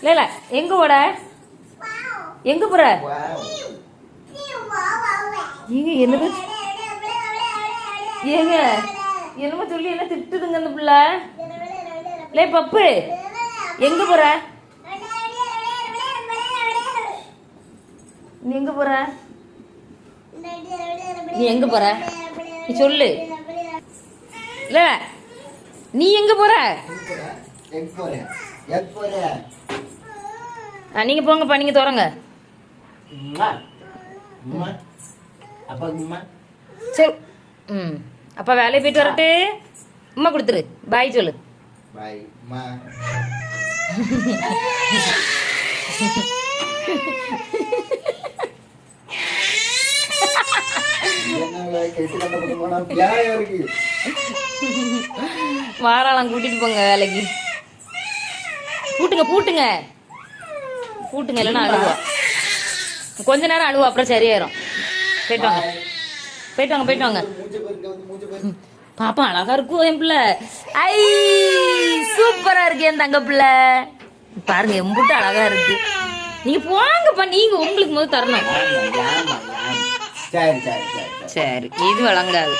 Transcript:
இல்ல எங்க ஓட எங்க போற ஏங்க என்னது ஏங்க என்னமோ சொல்லி என்ன திட்டுதுங்க அந்த பிள்ளை லே பப்பு எங்க போற நீ எங்க போற நீ எங்க போற நீ சொல்லு இல்ல நீ எங்க போற நீங்க போங்கப்பா நீங்க தோறங்க சரி அப்பா வேலையை போயிட்டு வரட்டு அம்மா கொடுத்துரு பாய் சொல்லு பாய் வாராளம் கூட்டிட்டு போங்க வேலைக்கு பூட்டுங்க இல்லைன்னா அழுவா கொஞ்ச நேரம் அழுவா அப்புறம் சரியாயிரும் போயிட்டு வாங்க பாப்பா அழகா இருக்கும் என் பிள்ளை ஐ சூப்பரா இருக்கு என் தங்க பிள்ளை பாருங்க எம்புட்டு அழகா இருக்கு நீங்க போங்கப்பா நீங்க உங்களுக்கு முதல் தரணும் சரி இது வழங்காது